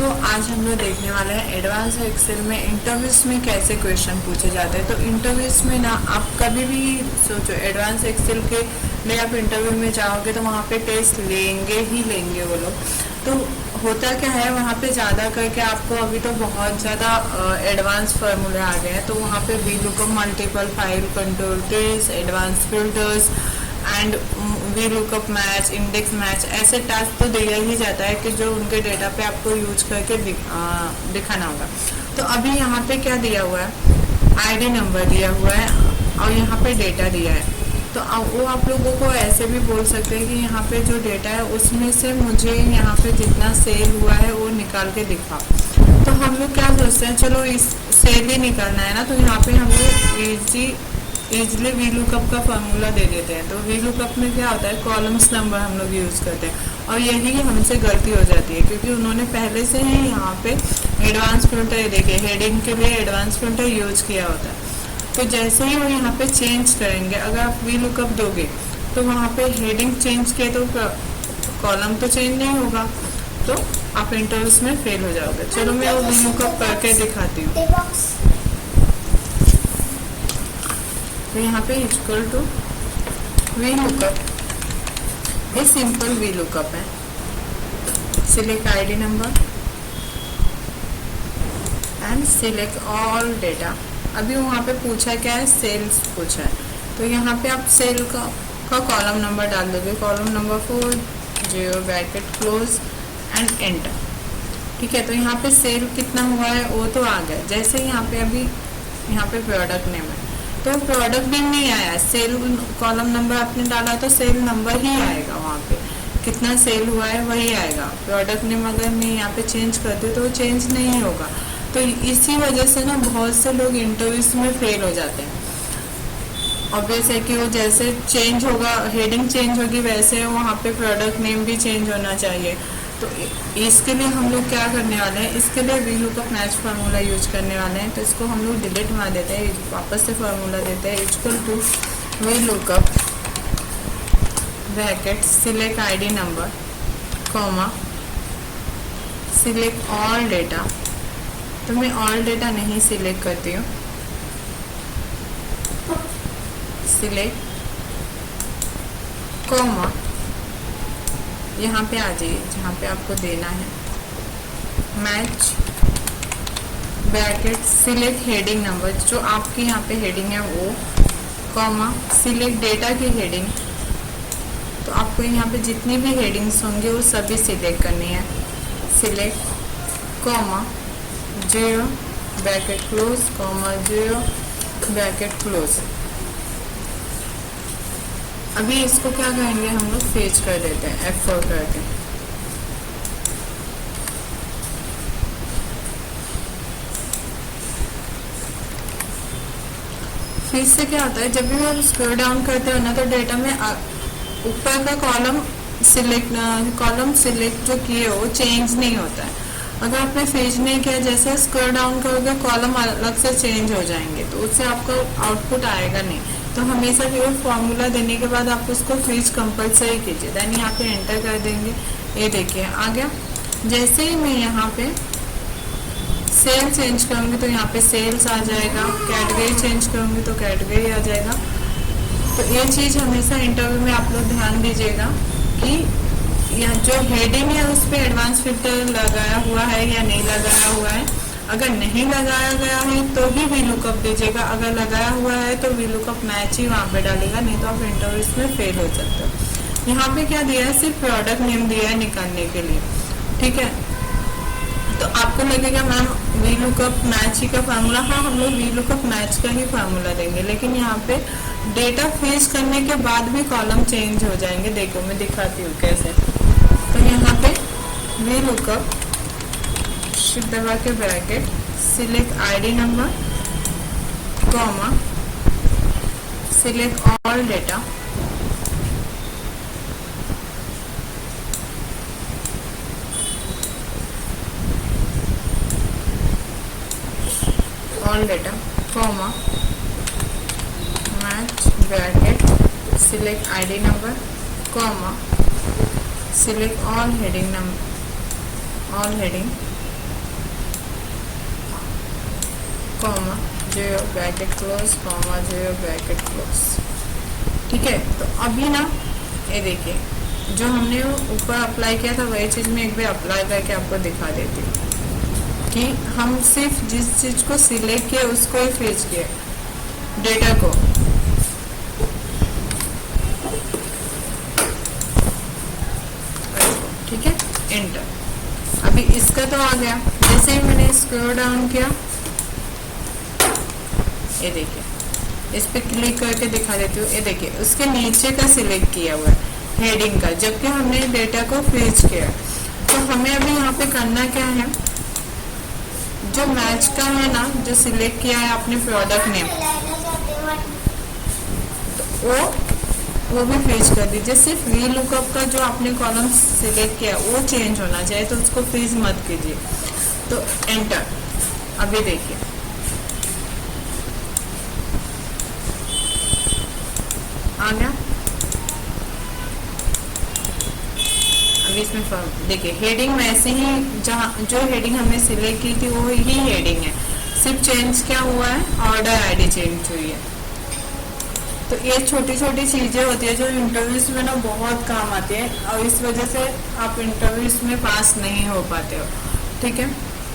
तो आज हम लोग देखने वाले हैं एडवांस एक्सेल में इंटरव्यूज में कैसे क्वेश्चन पूछे जाते हैं। तो इंटरव्यूज में ना आप कभी भी सोचो, एडवांस एक्सेल के लिए आप इंटरव्यू में जाओगे तो वहाँ पे टेस्ट लेंगे ही लेंगे वो लोग। तो होता क्या है, वहाँ पे ज़्यादा करके आपको अभी तो बहुत ज़्यादा एडवांस फार्मूले आ गए हैं। तो वहाँ पे V lookup, multiple file control trees, advance filters and V lookup match, index match, ऐसे टास्क तो दिया ही जाता है कि जो उनके डेटा पे आपको यूज करके दिखाना होगा। तो अभी यहाँ पे क्या दिया हुआ है, आईडी नंबर दिया हुआ है और यहाँ पे डेटा दिया है। तो वो आप लोगों को ऐसे भी बोल सकते हैं कि यहाँ पे जो डेटा है उसमें से मुझे यहाँ पे जितना सेल हुआ है वो निकाल के दिखाओ। तो हम लोग क्या सोचते हैं, चलो इस सेल ही निकालना है ना, तो यहाँ पे हम लोग इजली वी लुकअप का फार्मूला दे देते हैं। तो वी लुकअप में क्या होता है, कॉलम्स नंबर हम लोग यूज़ करते हैं और यही हमसे गलती हो जाती है क्योंकि उन्होंने पहले से ही यहाँ पे एडवांस फिल्टर, देखिए हेडिंग के लिए एडवांस फिल्टर यूज किया होता है। तो जैसे ही वो यहाँ पे चेंज करेंगे, अगर आप वी लुकअप दोगे तो वहाँ पे हेडिंग चेंज किए तो कॉलम तो चेंज नहीं होगा, तो आप इंटरव्यूज में फेल हो जाओगे। चलो मैं वो वी लुकअप करके दिखाती हूँ। तो यहाँ पे इक्वल टू वी लुकअप, ये सिंपल वी लुकअप है। Select ID number and select all data. अभी वहाँ पे पूछा क्या है, सेल्स पूछा है। तो यहाँ पे आप सेल का कॉलम नंबर डाल दोगे, column number 4 0 bracket close and enter. ठीक है, तो यहाँ पे सेल कितना हुआ है वो तो आ गया। जैसे यहाँ पे अभी यहाँ पे प्रोडक्ट नेम है तो प्रोडक्ट नेम नहीं आया, सेल कॉलम नंबर आपने डाला तो सेल नंबर ही आएगा, वहाँ पे कितना सेल हुआ है वही आएगा। प्रोडक्ट नेम अगर मैं यहाँ पे चेंज करती हूँ तो चेंज नहीं होगा। तो इसी वजह से ना बहुत से लोग इंटरव्यूज में फेल हो जाते हैं। ऑब्वियस है कि वो जैसे चेंज होगा, हेडिंग चेंज होगी, वैसे वहाँ पे प्रोडक्ट नेम भी चेंज होना चाहिए। तो इसके लिए हम लोग क्या करने वाले हैं, इसके लिए V lookup match formula use करने वाले हैं। तो इसको हम लोग डिलीट मार देते हैं, वापस से फार्मूला देते हैं equal to V lookup bracket select ID number comma select all data. तो मैं ऑल डेटा नहीं सिलेक्ट करती हूँ, सिलेक्ट कॉमा यहाँ पे आ जाइए जहाँ पे आपको देना है, match bracket select heading number, जो आपकी यहाँ पे हेडिंग है वो, कॉमा सिलेक्ट डेटा की हेडिंग। तो आपको यहाँ पे जितनी भी हेडिंग्स होंगे वो सभी सिलेक्ट करनी है, select comma 0 bracket close comma 0 bracket close. अभी इसको क्या करेंगे, हम लोग फेच कर देते हैं, F4 करते हैं। फिर से क्या होता है, जब भी आप स्क्रॉल डाउन करते हो ना तो डेटा में ऊपर का कॉलम सिलेक्ट जो किए हो चेंज नहीं होता है। अगर आपने फेच नहीं किया, जैसे स्क्रॉल डाउन करोगे कॉलम अलग से चेंज हो जाएंगे, तो उससे आपका आउटपुट आएगा नहीं। तो हमेशा केवल फॉर्मूला देने के बाद आप उसको फेच कंपलसरी कीजिए। देन यहाँ पे एंटर कर देंगे, ये देखिए आ गया। जैसे ही मैं यहाँ पे सेल चेंज करूँगी तो यहाँ पे सेल्स आ जाएगा, कैटेगरी चेंज करूँगी तो कैटेगरी आ जाएगा। तो ये चीज़ हमेशा इंटरव्यू में आप लोग ध्यान दीजिएगा कि यहाँ जो हेडिंग है उस पर एडवांस फिल्टर लगाया हुआ है या नहीं लगाया हुआ है। अगर नहीं लगाया गया है तो ही वी लुकअप दीजिएगा, अगर लगाया हुआ है तो वी लुकअप मैच ही वहाँ पे डालेगा, नहीं तो आप इंटरव्यूज में फेल हो सकते हो। यहाँ पे क्या दिया है, सिर्फ प्रोडक्ट नेम दिया है निकालने के लिए। ठीक है, तो आपको लगेगा मैम वी लुकअप मैच ही का फार्मूला, हाँ हम लोग वी लुकअप मैच का ही फार्मूला देंगे, लेकिन यहाँ पे डेटा फेच करने के बाद भी कॉलम चेंज हो जाएंगे। देखो मैं दिखाती हूँ कैसे। तो यहाँ पे वी लुकअप शिफ्ट दबा के bracket select ID number comma select all data, all data comma match bracket select ID number comma select all heading comma 0 bracket close comma 0 bracket close. ठीक है, तो अभी ना ये देखिए जो हमने ऊपर अप्लाई किया था वही चीज़ मैं एक बार अप्लाई करके आपको दिखा देती हूँ कि हम सिर्फ जिस चीज़ को सिलेक्ट किए उसको ही फेच किए, डेटा को। ठीक है, एंटर। अभी इसका तो आ गया। जैसे ही मैंने स्क्रॉल डाउन किया, ये देखिए इस पे क्लिक करके दिखा देती हूँ। ये देखिए उसके नीचे का सिलेक्ट किया हुआ है हेडिंग का, जबकि हमने डेटा को फेच किया। तो हमें अभी यहाँ पे करना क्या है, जो मैच का है ना, जो सिलेक्ट किया है आपने प्रोडक्ट नेम, तो वो भी फेच कर दीजिए। सिर्फ वी लुकअप का जो आपने कॉलम सिलेक्ट किया वो चेंज होना चाहिए, तो उसको फ्रीज मत कीजिए। तो एंटर। अभी देखिए आ गया। अभी इसमें देखिए हेडिंग वैसे ही, जहाँ जो हेडिंग हमने सिलेक्ट की थी वो ही हेडिंग है, सिर्फ चेंज क्या हुआ है, ऑर्डर आईडी चेंज हुई है। तो ये छोटी छोटी चीजें होती है जो इंटरव्यूज में ना बहुत काम आती है, और इस वजह से आप इंटरव्यूज में पास नहीं हो पाते हो। ठीक है,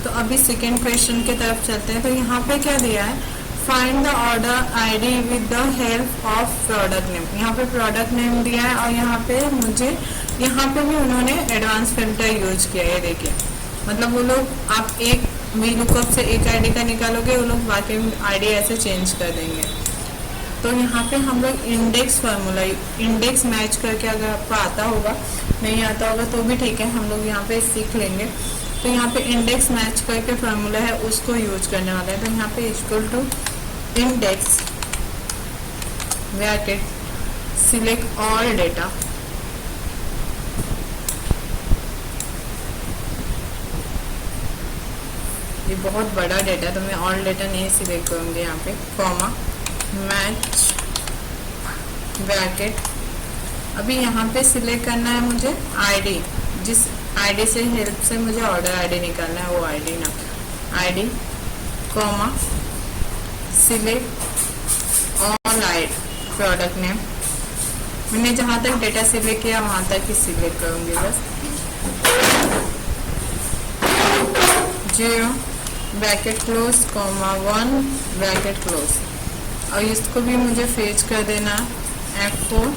तो अभी सेकेंड क्वेश्चन की तरफ चलते हैं। तो यहाँ पे क्या दिया है, find the order ID with the help of product name. यहाँ पे प्रोडक्ट नेम दिया है, और यहाँ पे मुझे यहाँ पे भी उन्होंने एडवांस फिल्टर यूज किया है। देखिए मतलब वो लोग, आप एक वी लुकअप से एक आईडी का निकालोगे, वो लोग बाकी आईडी ऐसे चेंज कर देंगे। तो यहाँ पे हम लोग इंडेक्स फार्मूला, इंडेक्स मैच करके, अगर आपको आता होगा, नहीं आता होगा तो भी ठीक है, हम लोग यहाँ पे सीख लेंगे। तो यहाँ पे इंडेक्स मैच करके फार्मूला है, उसको यूज करने वाला है। तो यहाँ पे equal to index bracket select all data, ये बहुत बड़ा डेटा तो मैं ऑल डेटा नहीं सिलेक्ट करूँगी यहाँ पे, कॉमा मैच ब्रैकेट। अभी यहाँ पे सिलेक्ट करना है मुझे आईडी, जिस आईडी से हेल्प से मुझे ऑर्डर आईडी निकालना है वो आईडी ना, ID comma select all ID product name. मैंने जहाँ तक डेटा सिलेक्ट किया वहाँ तक ही सिलेक्ट करूँगी बस। 0 bracket close comma 1 bracket close, और इसको भी मुझे फेच कर देना F4।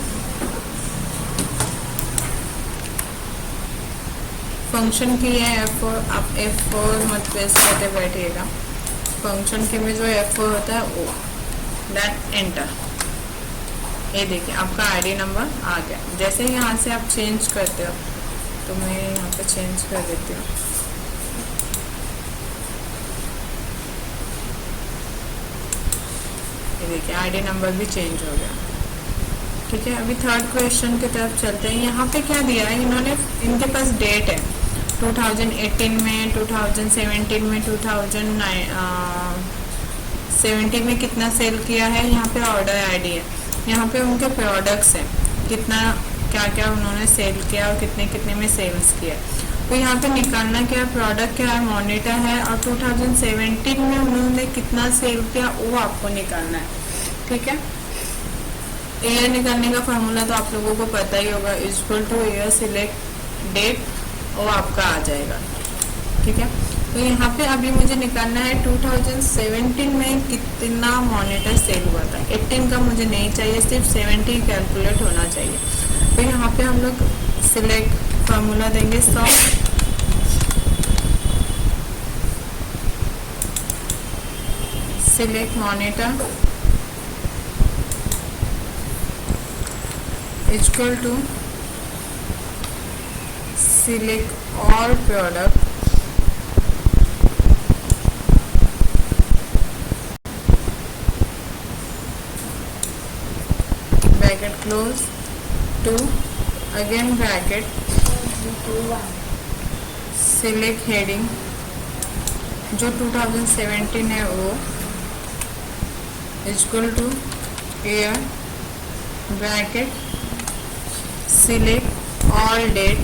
फंक्शन की है F4, आप F4 मत प्रेस करके बैठिएगा, फंक्शन की में जो F4 होता है वो, दैट एंटर। ये देखिए आपका आईडी नंबर आ गया। जैसे ही यहाँ से आप चेंज करते हो, तो मैं यहाँ पे चेंज कर देती हूँ। ये देखिए आईडी नंबर भी चेंज हो गया। ठीक है, अभी थर्ड क्वेश्चन की तरफ चलते हैं। यहाँ पे क्या दिया है इन्होंने, इनके पास डेट है 2018 में, 2017 में, 2017 में कितना सेल किया है। यहाँ पे ऑर्डर आईडी है, यहाँ पे उनके प्रोडक्ट्स हैं, कितना क्या क्या उन्होंने सेल किया और कितने कितने में सेल्स किया। तो यहाँ पे निकालना क्या है, प्रोडक्ट क्या है, मॉनिटर है, और 2017 में उन्होंने कितना सेल किया वो आपको निकालना है। ठीक है, ईयर निकालने का फार्मूला तो आप लोगों को पता ही होगा, equal to year select date, वो आपका आ जाएगा। ठीक है, तो यहाँ पे अभी मुझे निकालना है 2017 में कितना मॉनिटर सेल हुआ था। 18 का मुझे नहीं चाहिए, सिर्फ 70 कैलकुलेट होना चाहिए। तो यहाँ पे हम लोग सिलेक्ट फार्मूला देंगे, select monitor equal to select all product bracket close to again bracket select heading, जो 2017 है वो equal to year bracket select all date,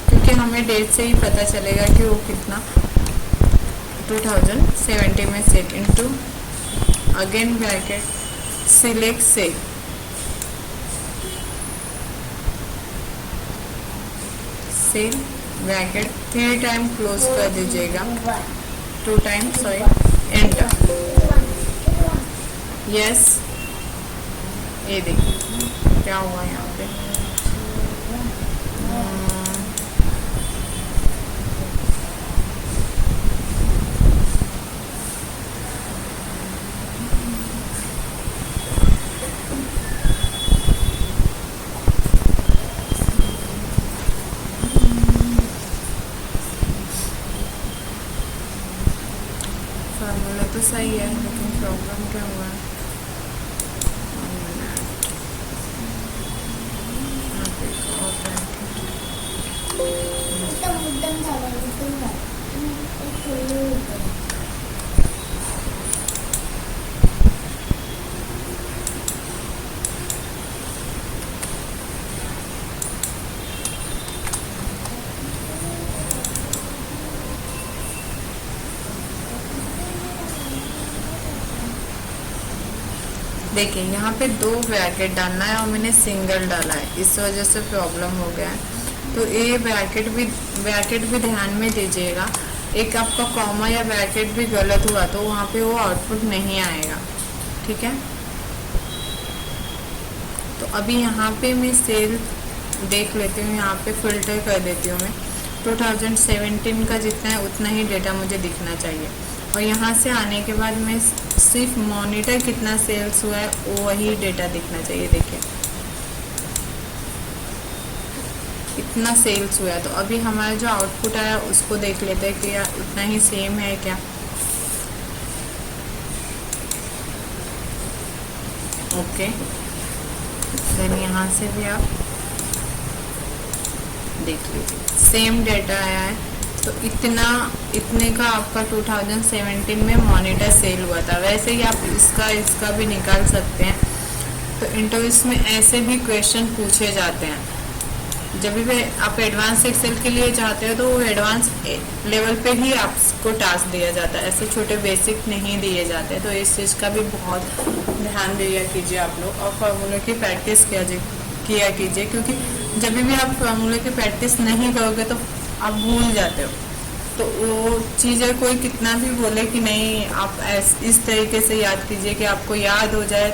क्योंकि हमें डेट से ही पता चलेगा कि वो कितना 2070 में cell into again bracket select cell, cell bracket 3 time close कर दीजिएगा, 2 टाइम सॉरी, एंटर। यस, ये देखिए क्या हुआ यहाँ पे। फार्मूला तो सही है लेकिन प्रॉब्लम क्या हुआ है, देखिए यहाँ पे 2 ब्रैकेट डालना है और मैंने सिंगल डाला है, इस वजह से प्रॉब्लम हो गया है। तो ये ब्रैकेट भी ध्यान में दीजिएगा, एक आपका कॉमा या ब्रैकेट भी गलत हुआ तो वहाँ पे वो आउटपुट नहीं आएगा, ठीक है। तो अभी यहाँ पे मैं सेल देख लेती हूँ, यहाँ पे फिल्टर कर देती हूँ मैं, 2017 का जितना है उतना ही डेटा मुझे दिखना चाहिए। और यहाँ से आने के बाद मैं सिर्फ मॉनिटर कितना सेल्स हुआ है वो वही डेटा दिखना चाहिए। देखिए इतना सेल्स हुआ है, तो अभी हमारा जो आउटपुट आया उसको देख लेते हैं कि उतना ही सेम है क्या। ओके, देन यहाँ से भी आप देख लीजिए सेम डेटा आया है। तो इतने का आपका 2017 में मॉनिटर सेल हुआ था। वैसे ही आप इसका भी निकाल सकते हैं। तो इंटरव्यूज में ऐसे भी क्वेश्चन पूछे जाते हैं। जब भी आप एडवांस एक्सेल के लिए चाहते हो तो वो एडवांस लेवल पे ही आपको टास्क दिया जाता है, ऐसे छोटे बेसिक नहीं दिए जाते। तो इस चीज़ का भी बहुत ध्यान दिया कीजिए आप लोग, और फार्मूले की प्रैक्टिस किया कीजिए, क्योंकि जब भी आप फार्मूले की प्रैक्टिस नहीं करोगे तो आप भूल जाते हो। तो वो चीज़ें कोई कितना भी बोले कि नहीं आप इस तरीके से याद कीजिए कि आपको याद हो जाए,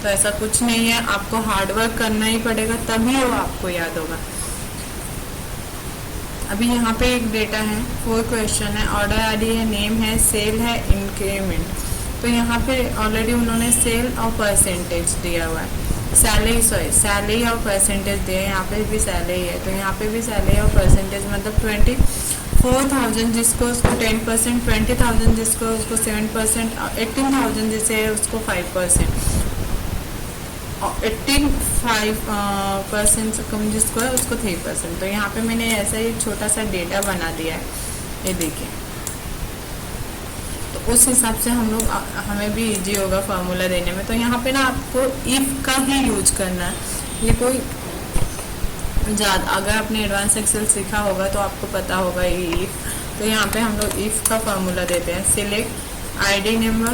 तो ऐसा कुछ नहीं है। आपको हार्डवर्क करना ही पड़ेगा, तभी वो आपको याद होगा। अभी यहाँ पे एक डेटा है, 4 क्वेश्चन है, ऑर्डर आईडी है, नेम है, सेल है, इंक्रीमेंट। तो यहाँ पे ऑलरेडी उन्होंने सेल और परसेंटेज दिया हुआ है, सैलरी और परसेंटेज दिए, यहाँ पे भी सैलरी है। तो यहाँ पे भी सैलरी और परसेंटेज मतलब 24,000 जिसको उसको 10%, 20,000 जिसको उसको 7%, 18,000 जिसे है उसको 5%, और 85% से कम जिसको है उसको 3%। तो यहाँ पे मैंने ऐसा ही छोटा सा डेटा बना दिया है, ये देखिए। तो उस हिसाब से हमें भी इजी होगा फार्मूला देने में। तो यहाँ पे ना आपको इफ का ही यूज करना है। ये कोई अगर आपने एडवांस एक्सेल सीखा होगा तो आपको पता होगा ये इफ। तो यहाँ पे हम लोग इफ का फार्मूला देते हैं, select ID number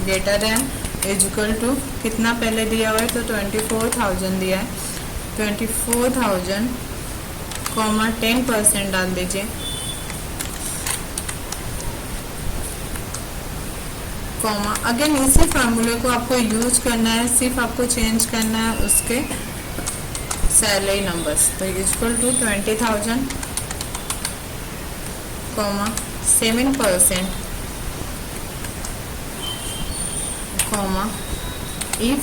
greater than equal to कितना पहले दिया हुआ है, तो 24,000 दिया है, 24,000 कॉमा 10% डाल दीजिए, कॉमा। अगेन इसी फार्मूले को आपको यूज करना है, सिर्फ आपको चेंज करना है उसके सैलरी नंबर्स। तो equal to 20,000 comma 7% comma if.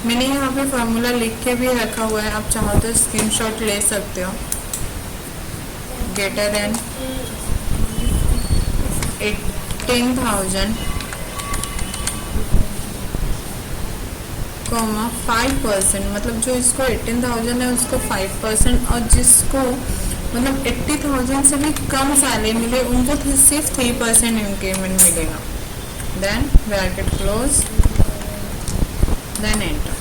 मैंने यहाँ पे फार्मूला लिख के भी रखा हुआ है, आप चाहो तो स्क्रीनशॉट ले सकते हो। ग्रेटर देन 18,000 कॉमा 5%, मतलब जो इसको 18,000 है उसको 5%, और जिसको मतलब 80,000 से भी कम सैलरी मिले उनको सिर्फ 3% इंक्रीमेंट मिलेगा। Then bracket close, then enter.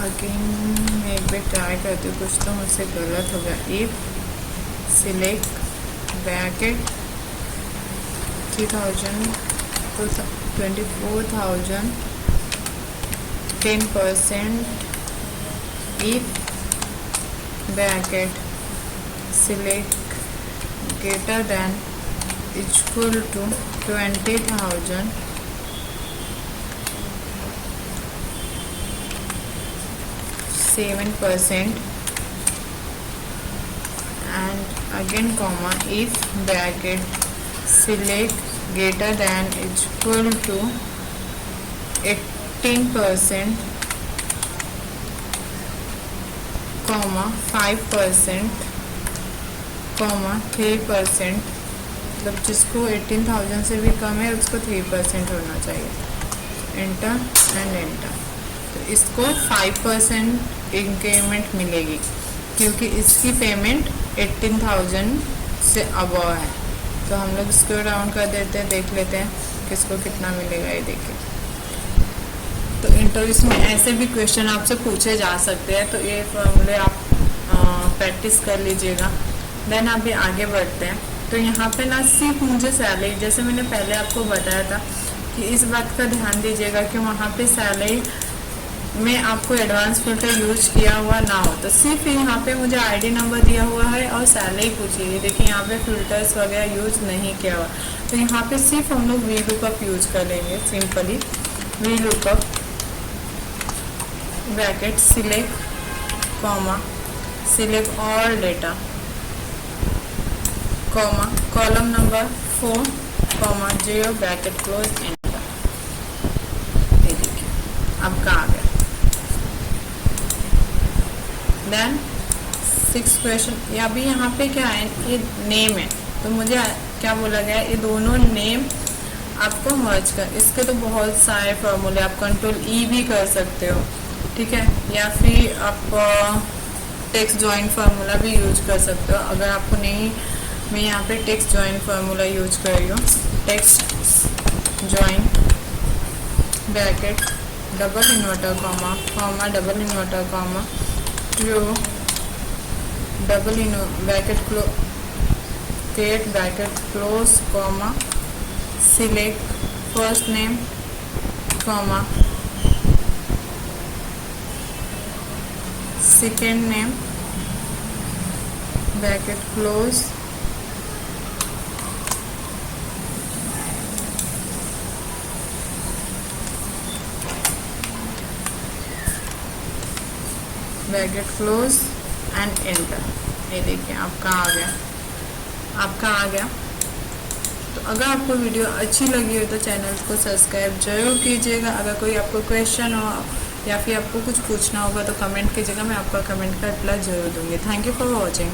Again मैं एक बार ट्राई करती हूँ, कुछ तो मुझसे गलत हो गया। If select bracket 3000 to 24,000 10% if bracket select greater than equal to 20,000 7% and again comma if bracket select greater than equal to 18% comma 5% comma 3%, मतलब जिसको 18,000 से भी कम है उसको 3% होना चाहिए। Enter and enter. तो इसको 5% इंक्रीमेंट मिलेगी क्योंकि इसकी पेमेंट 18,000 से अबव है। तो हम लोग इसको राउंड कर देते हैं, देख लेते हैं किसको कितना मिलेगा। ये देखिए, तो इंटरव्यूज में ऐसे भी क्वेश्चन आपसे पूछे जा सकते हैं, तो ये फॉर्मूले आप प्रैक्टिस कर लीजिएगा। देन अभी आगे बढ़ते हैं। तो यहाँ पे ना सिर्फ मुझे सैलरी, जैसे मैंने पहले आपको बताया था कि इस बात का ध्यान दीजिएगा कि वहाँ पे सैलरी में आपको एडवांस फिल्टर यूज किया हुआ ना हो। तो सिर्फ यहाँ पे मुझे आईडी नंबर दिया हुआ है और सैलरी पूछी है। देखिए यहाँ पे फिल्टर्स वगैरह यूज नहीं किया हुआ, तो यहाँ पे सिर्फ हम लोग वी लुकअप यूज करेंगे। Simply V lookup bracket select comma select all data comma column number 4 comma 0 bracket close enter. ये देखिए आपका आ गया। Then 6 question. अभी यहाँ पे क्या है, ये नेम है, तो मुझे क्या बोला गया, ये दोनों नेम आपको मर्ज कर। इसके तो बहुत सारे फॉर्मूले, आप कंट्रोल ई भी कर सकते हो, ठीक है, या फिर आप टेक्स्ट जॉइन फार्मूला भी यूज कर सकते हो। अगर आपको नहीं, मैं यहाँ पे टेक्स्ट जॉइन फार्मूला यूज कर रही हूँ। Text join bracket double inverter comma comma double inverter comma true double in bracket create bracket close comma select first name comma second name bracket close bracket close and enter. ये देखिए आपका आ गया, आपका आ गया। तो अगर आपको वीडियो अच्छी लगी हो तो चैनल को सब्सक्राइब जरूर कीजिएगा। अगर कोई आपको क्वेश्चन हो या फिर आपको कुछ पूछना होगा तो कमेंट कीजिएगा, मैं आपका कमेंट का रिप्लाई जरूर दूंगी। Thank you for watching.